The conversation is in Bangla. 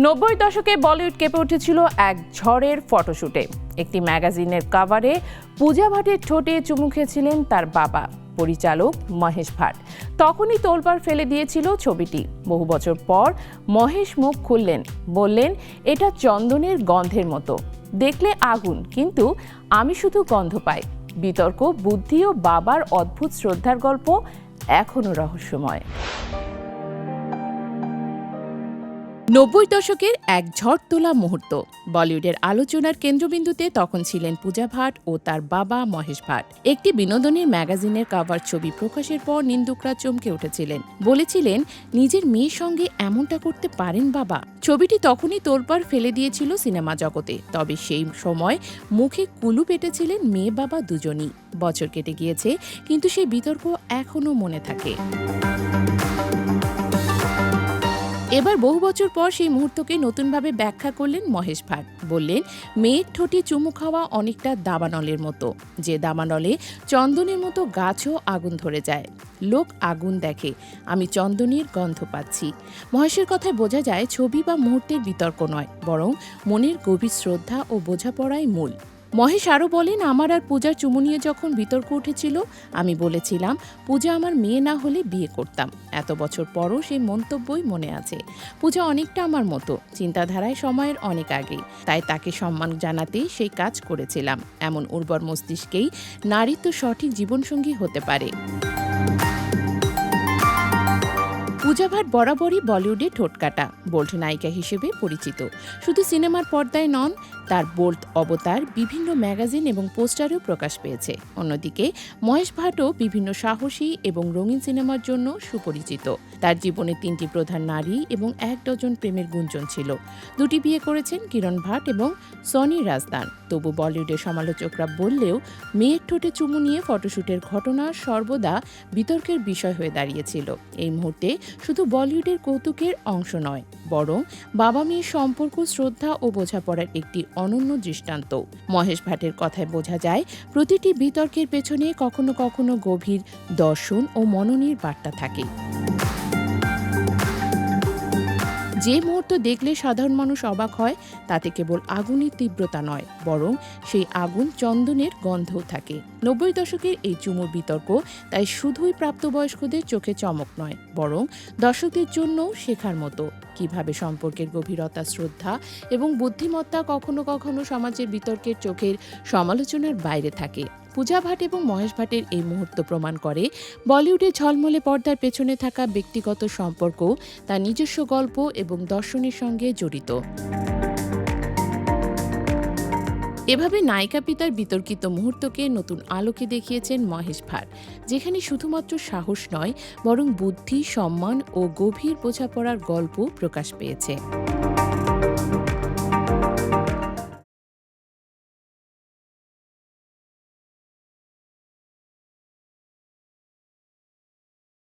90 দশকে বলিউড কেঁপে উঠেছিল এক ঝড়ের ফটোশুটে। একটি ম্যাগাজিনের কভারে পূজা ভাটের ঠোঁটে চুমু খেয়েছিলেন তার বাবা, পরিচালক মহেশ ভাট। তখনই তোলপাড় ফেলে দিয়েছিল ছবিটি। বহু বছর পর মহেশ মুখ খুললেন, বললেন, এটা চন্দনের গন্ধের মতো, দেখলে আগুন, কিন্তু আমি শুধু গন্ধ পাই। বিতর্ক, বুদ্ধি ও বাবার অদ্ভুত শ্রদ্ধার গল্প এখনো রহস্যময়। 90 দশকের এক ঝড় তোলা মুহূর্ত। বলিউডের আলোচনার কেন্দ্রবিন্দুতে তখন ছিলেন পূজা ভাট ও তার বাবা মহেশ ভাট। একটি বিনোদনের ম্যাগাজিনের কভার ছবি প্রকাশের পর নিন্দুকরা চমকে উঠেছিলেন, বলেছিলেন, নিজের মেয়ের সঙ্গে এমনটা করতে পারেন বাবা। ছবিটি তখনই তোলপাড় ফেলে দিয়েছিল সিনেমা জগতে। তবে সেই সময় মুখে কুলু পেটেছিলেন মেয়ে বাবা দুজনই। বছর কেটে গিয়েছে, কিন্তু সেই বিতর্ক এখনো মনে থাকে। এবার বহু বছর পর সেই মুহূর্তকে নতুনভাবে ব্যাখ্যা করলেন মহেশ ভাট। বললেন, মেয়ের ঠোঁটে চুমু খাওয়া অনেকটা দাবানলের মতো, যে দাবানলে চন্দনের মতো গাছও আগুন ধরে যায়। লোক আগুন দেখে, আমি চন্দনের গন্ধ পাচ্ছি। মহেশের কথায় বোঝা যায় ছবি বা মুহূর্তের বিতর্ক নয়, বরং মনের গভীর শ্রদ্ধা ও বোঝাপড়াই মূল। মহেশ আরও বলেন, আমার আর পূজার চুমু নিয়ে যখন বিতর্ক উঠেছিল, আমি বলেছিলাম পূজা আমার মেয়ে না হলে বিয়ে করতাম। এত বছর পরও সেই মন্তব্যই মনে আছে। পূজা অনেকটা আমার মতো, চিন্তাধারায় সময়ের অনেক আগেই, তাই তাকে সম্মান জানাতেই সেই কাজ করেছিলাম। এমন উর্বর মস্তিষ্কেই নারী তো সঠিক জীবনসঙ্গী হতে পারে। পূজা ভাট বরাবরই বলিউডে ঠোঁটকাটা, বোল্ড নায়িকা হিসেবে পরিচিত। শুধু সিনেমার পর্দায় নন, তার বোল্ড অবতার বিভিন্ন ম্যাগাজিন এবং পোস্টারেও প্রকাশ পেয়েছে। অন্যদিকে মহেশ ভাটও বিভিন্ন সাহসী এবং রঙিন সিনেমার জন্য সুপরিচিত। তার জীবনে 3টি প্রধান নারী এবং 1 ডজন প্রেমের গুঞ্জন ছিল। 2টি বিয়ে করেছেন কিরণ ভাট এবং সনি রাজদান। তবু বলিউডের সমালোচকরা বললেও মেয়ের ঠোঁটে চুমু নিয়ে ফটোশুটের ঘটনা সর্বদা বিতর্কের বিষয় হয়ে দাঁড়িয়েছিল। এই মুহূর্তে শুধু বলিউডের কৌতুকের অংশ নয়, বরং বাবা মেয়ের সম্পর্ক, শ্রদ্ধা ও বোঝাপড়ার একটি অনন্য দৃষ্টান্ত। মহেশ ভাটের কথায় বোঝা যায়, প্রতিটি বিতর্কের পেছনে কখনো কখনো গভীর দর্শন ও মননের বার্তা থাকে। যে মুহূর্ত দেখলে সাধারণ মানুষ অবাক হয়, তাতে কেবল আগুনের তীব্রতা নয়, বরং সেই আগুন চন্দনের গন্ধও থাকে। 90 দশকের এই চুমুর বিতর্ক তাই শুধুই প্রাপ্তবয়স্কদের চোখে চমক নয়, বরং দর্শকদের জন্যও শেখার মতো, কিভাবে সম্পর্কের গভীরতা, শ্রদ্ধা এবং বুদ্ধিমত্তা কখনো কখনো সমাজের বিতর্কের চোখের সমালোচনার বাইরে থাকে। পূজা ভাট এবং মহেশ ভাটের এই মুহূর্ত প্রমাণ করে, বলিউডের ঝলমলে পর্দার পেছনে থাকা ব্যক্তিগত সম্পর্ক তার নিজস্ব গল্প এবং দর্শনের সঙ্গে জড়িত। এভাবে নায়িকা পিতার বিতর্কিত মুহূর্তকে নতুন আলোকে দেখিয়েছেন মহেশ ভাট, যেখানে শুধুমাত্র সাহস নয়, বরং বুদ্ধি, সম্মান ও গভীর বোঝাপড়ার গল্প প্রকাশ পেয়েছে।